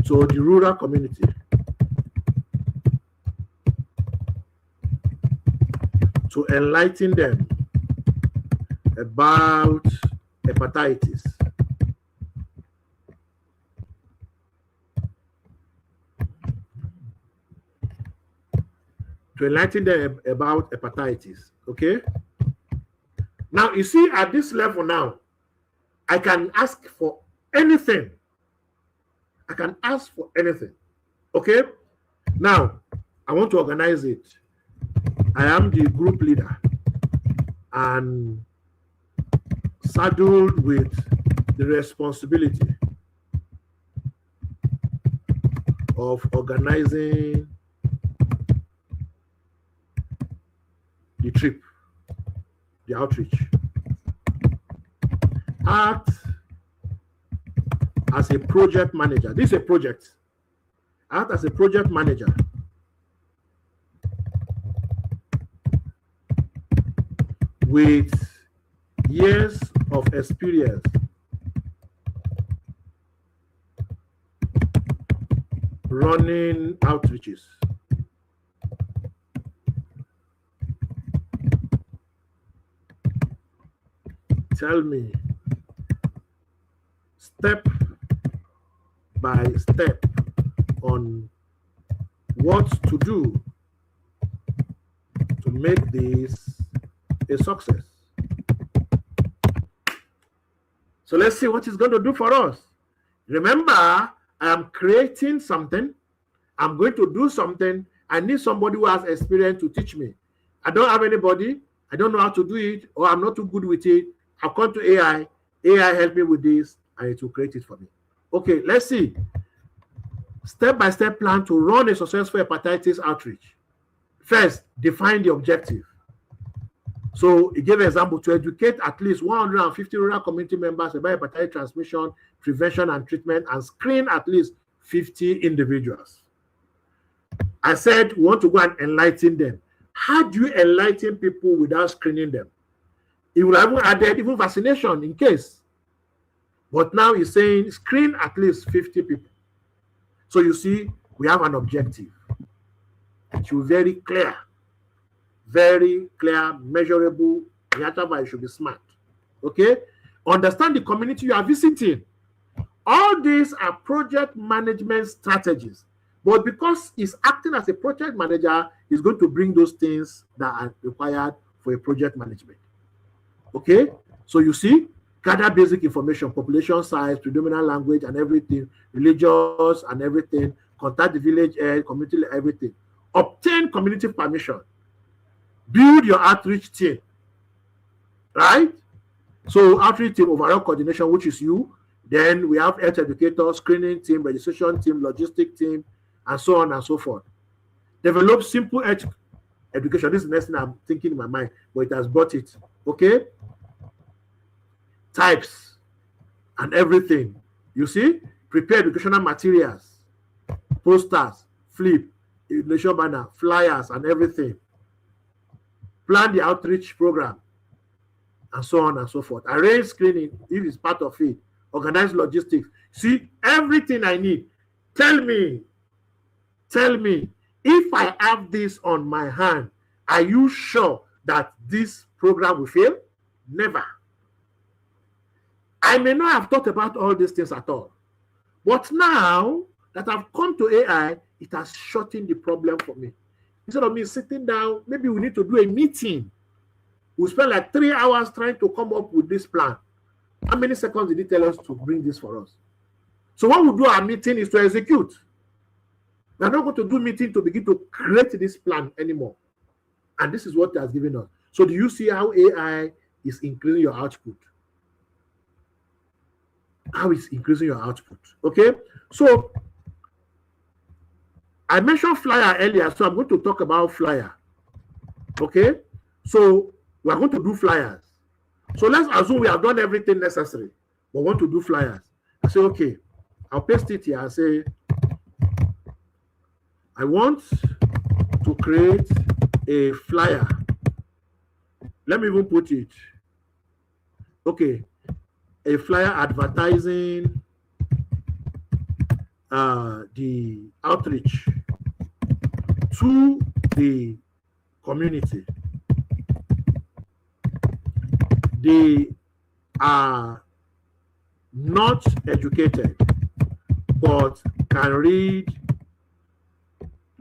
A: to the rural community to enlighten them about hepatitis. To to enlighten them about hepatitis. Okay. Now, you see, at this level now, I can ask for anything. I can ask for anything. Okay. Now, I want to organize it. I am the group leader and saddled with the responsibility of organizing the trip, the outreach. Act as a project manager. This is a project. Act as a project manager with years of experience running outreaches. Tell me step by step on what to do to make this a success. So let's see what it's going to do for us. Remember, I am creating something. I'm going to do something. I need somebody who has experience to teach me. I don't have anybody. I don't know how to do it, or I'm not too good with it. I'll come to AI. AI help me with this, and it will create it for me. Okay, let's see. Step-by-step plan to run a successful hepatitis outreach. First, define the objective. So he gave an example: to educate at least 150 rural community members about hepatitis transmission, prevention and treatment, and screen at least 50 individuals. I said we want to go and enlighten them. How do you enlighten people without screening them? He will have added even vaccination in case. But now he's saying screen at least 50 people. So you see, we have an objective. It should be very clear, measurable. It should be smart. Okay? Understand the community you are visiting. All these are project management strategies. But because he's acting as a project manager, he's going to bring those things that are required for a project management. Okay? So you see, gather basic information, population size, predominant language and everything, religious and everything, contact the village head, community, everything. Obtain community permission. Build your outreach team. Right? So outreach team, overall coordination, which is you. Then we have health educators, screening team, registration team, logistic team, and so on and so forth. Develop simple education. This is the next thing I'm thinking in my mind, but it has brought it. Okay? Types and everything. You see? Prepare educational materials, posters, flip, illustration banner, flyers, and everything. Plan the outreach program, and so on and so forth. Arrange screening if it's part of it. Organize logistics. See, everything I need. Tell me, if I have this on my hand, are you sure that this program will fail? Never. I may not have thought about all these things at all. But now that I've come to AI, it has shortened the problem for me. Instead of me sitting down, maybe we need to do a meeting. We'll spend like 3 hours trying to come up with this plan. How many seconds did he tell us to bring this for us? So what we do our meeting is to execute. We're not going to do meeting to begin to create this plan anymore. And this is what it has given us. So do you see how AI is increasing your output? How it's increasing your output. Okay? So I mentioned flyer earlier, so I'm going to talk about flyer. Okay? So we're going to do flyers. So let's assume we have done everything necessary, but want to do flyers. I say, okay, I'll paste it here. I say, I want to create a flyer. Let me even put it. Okay, a flyer advertising the outreach to the community. They are not educated, but can read.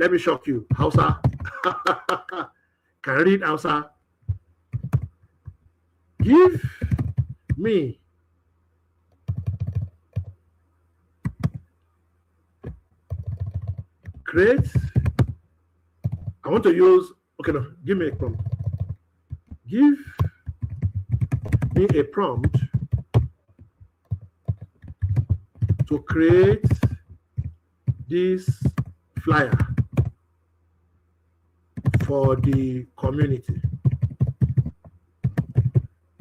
A: Let me shock you. Hausa. Can read Hausa. Give me create. I want to use, okay, no, give me a prompt. Give me a prompt to create this flyer for the community.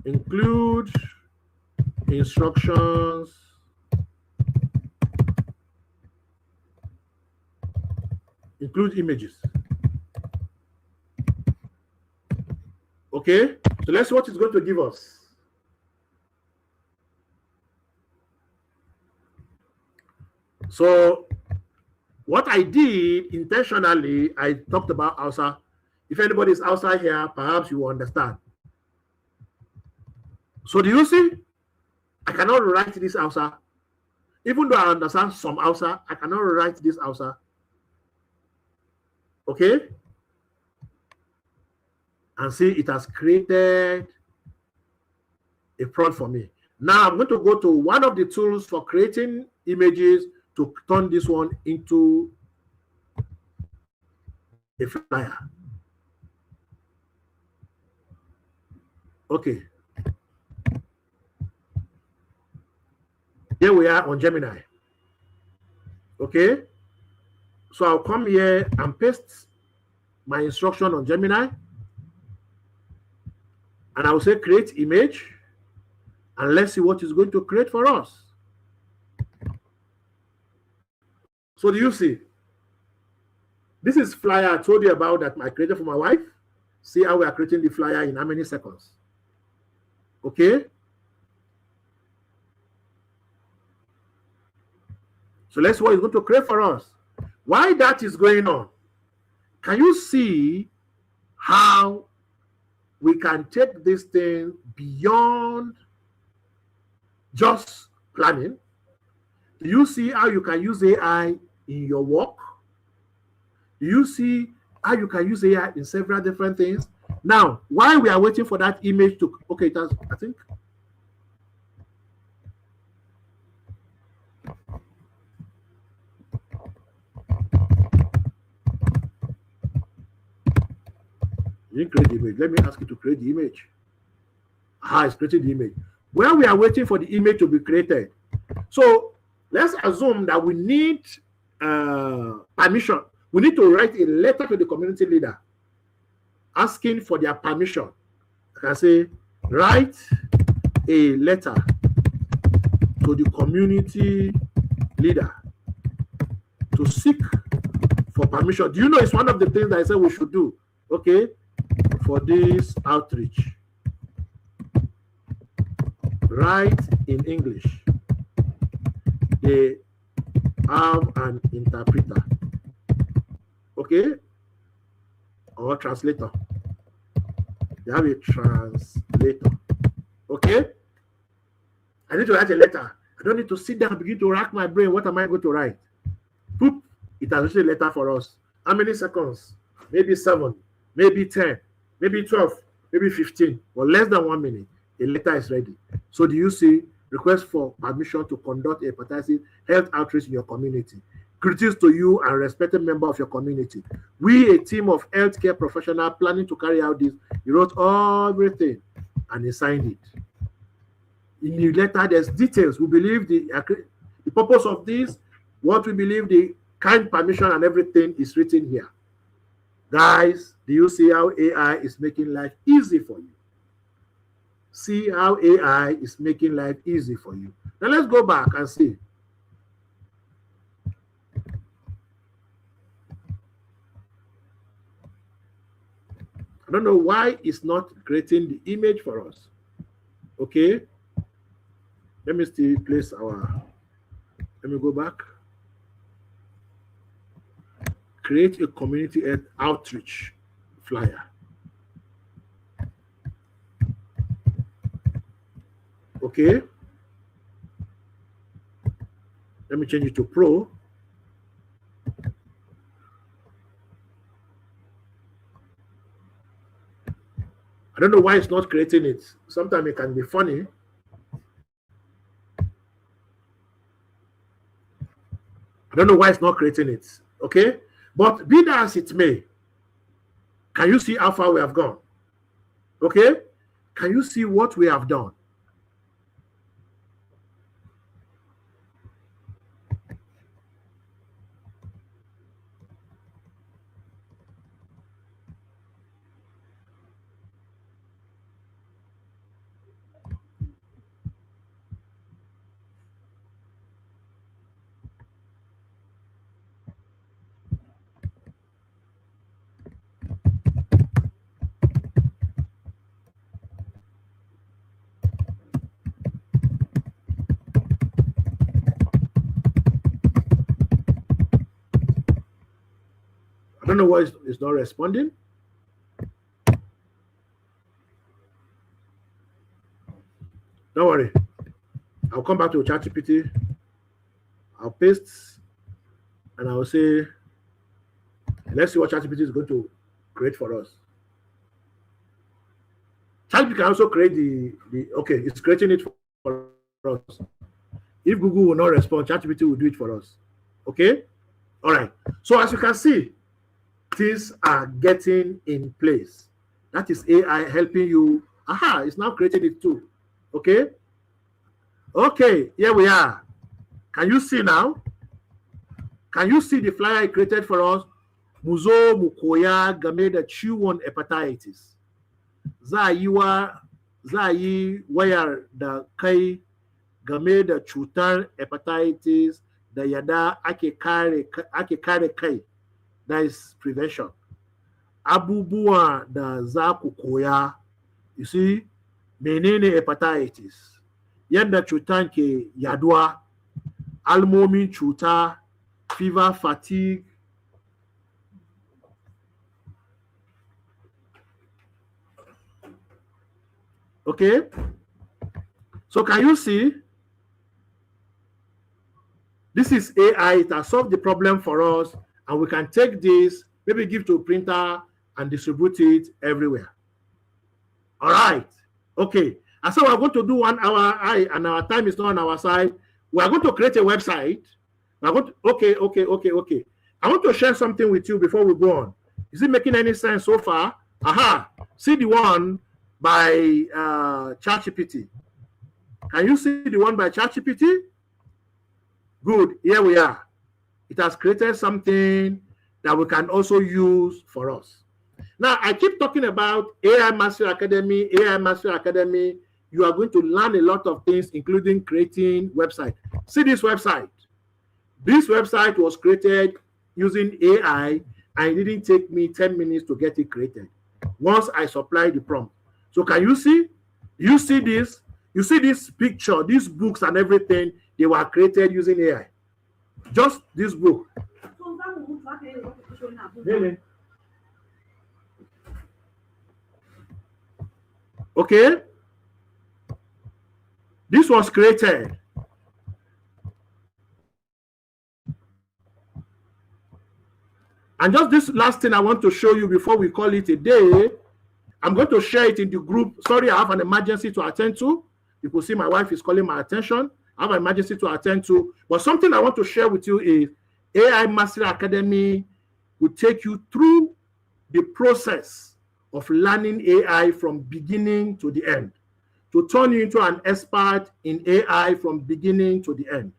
A: Include instructions, include images. Okay, so let's see what it's going to give us. So what I did intentionally, I talked about Hausa. If anybody is outside here, perhaps you will understand. So do you see? I cannot write this Hausa. Even though I understand some Hausa, I cannot write this Hausa. Okay? And see, it has created a prompt for me. Now I'm going to go to one of the tools for creating images to turn this one into a flyer. Okay. Here we are on Gemini. Okay. So I'll come here and paste my instruction on Gemini. And I will say create image. And let's see what it's going to create for us. So do you see? This is flyer I told you about that I created for my wife. See how we are creating the flyer in how many seconds. Okay. So let's see what it's going to create for us. While that is going on, can you see how we can take this thing beyond just planning? Do you see how you can use AI in your work? Do you see how you can use AI in several different things? Now, while we are waiting for that image to, okay, it has, I think. You didn't create the image. Let me ask you to create the image. Ah, it's created the image. While we are waiting for the image to be created, so let's assume that we need permission. We need to write a letter to the community leader asking for their permission. I can say, write a letter to the community leader to seek for permission. Do you know it's one of the things that I said we should do? Okay, for this outreach. Write in English. They have an interpreter. Okay? Or translator. They have a translator. Okay? I need to write a letter. I don't need to sit down and begin to rack my brain. What am I going to write? Poop. It has written a letter for us. How many seconds? Maybe 7, maybe 10, maybe 12, maybe 15, or less than 1 minute. A letter is ready. So do you see? Request for permission to conduct a hepatitis health outreach in your community. Greetings to you and respected member of your community. We, a team of healthcare professionals planning to carry out this. He wrote everything and he signed it. In the letter, there's details. We believe the purpose of this, what we believe, the kind permission and everything is written here. Guys, do you see how AI is making life easy for you? See how AI is making life easy for you. Now let's go back and see. I don't know why it's not creating the image for us. Okay. Let me still place our, let me go back. Create a community outreach flyer. Okay. Let me change it to Pro. I don't know why it's not creating it. Sometimes it can be funny. I don't know why it's not creating it. Okay? But be that as it may, can you see how far we have gone? Okay? Can you see what we have done? I don't know why it's not responding. Don't worry. I'll come back to ChatGPT. I'll paste and I'll say, let's see what ChatGPT is going to create for us. ChatGPT can also create okay, it's creating it for us. If Google will not respond, ChatGPT will do it for us. Okay? All right. So as you can see, things are getting in place. That is AI helping you. Aha, it's now creating it too. Okay? Okay, here we are. Can you see now? Can you see the flyer I created for us? Muzo mukoya game da ciwon hepatitis. Za a yi wayar da kai game da cutar hepatitis da yadda ake kare kai. That is prevention. Abubuwa da za ku koya. You see, menene hepatitis? Yadda cutan ke yaduwa, almomin cuta, fever, fatigue. Okay? So can you see? This is AI. It has solved the problem for us, and we can take this, maybe give to a printer and distribute it everywhere. All right. Okay. And so we're going to do 1 hour, and our time is not on our side. We are going to create a website. We're going to, okay. I want to share something with you before we go on. Is it making any sense so far? Aha. See the one by ChatGPT. Can you see the one by ChatGPT? Good. Here we are. It has created something that we can also use for us. Now, I keep talking about AI Master Academy, AI Master Academy. You are going to learn a lot of things, including creating website. See this website. This website was created using AI, and it didn't take me 10 minutes to get it created once I supplied the prompt. So can you see? You see this? You see this picture, these books and everything, they were created using AI. Just this book. Okay? This was created. And just this last thing I want to show you before we call it a day, I'm going to share it in the group. Sorry, I have an emergency to attend to. You can see my wife is calling my attention. I have an emergency to attend to. But something I want to share with you is AI Mastery Academy will take you through the process of learning AI from beginning to the end, to turn you into an expert in AI from beginning to the end.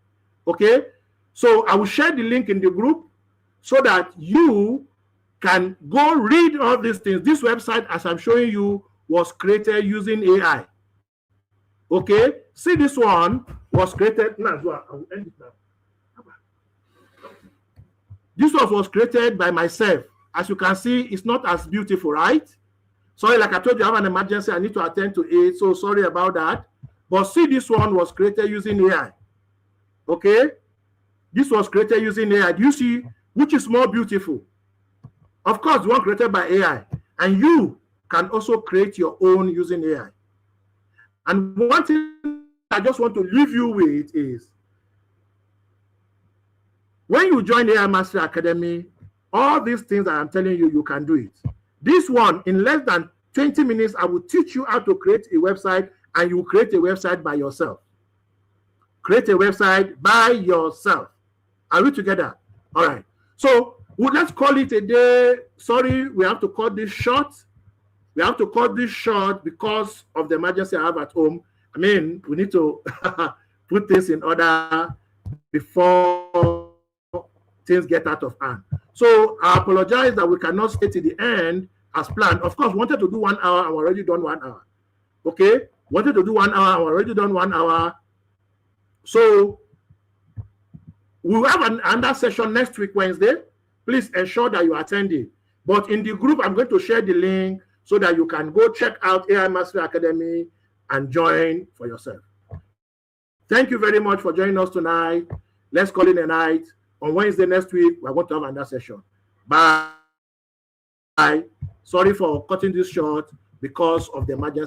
A: Okay? So I will share the link in the group so that you can go read all these things. This website, as I'm showing you, was created using AI. Okay? See, this one was created. I will end it now. This one was created by myself. As you can see, it's not as beautiful, right? Sorry, like I told you, I have an emergency. I need to attend to it. So sorry about that. But see, this one was created using AI. Okay? This was created using AI. Do you see which is more beautiful? Of course, the one created by AI. And you can also create your own using AI. And one thing I just want to leave you with is, when you join AI Mastery Academy, all these things that I'm telling you, you can do it. This one, in less than 20 minutes, I will teach you how to create a website, and you create a website by yourself. Create a website by yourself. Are we together? All right. So let's call it a day. Sorry, we have to cut this short. We have to cut this short because of the emergency I have at home. I mean, we need to put this in order before things get out of hand. So I apologize that we cannot stay to the end as planned. Of course, wanted to do 1 hour, and we're already done 1 hour. Okay? Wanted to do 1 hour, and we're already done 1 hour. So we'll have another session next week, Wednesday. Please ensure that you are attending. But in the group, I'm going to share the link so that you can go check out AI Mastery Academy and join for yourself. Thank you very much for joining us tonight. Let's call it a night. On Wednesday next week, we're going to have another session. Bye. Sorry for cutting this short because of the emergency.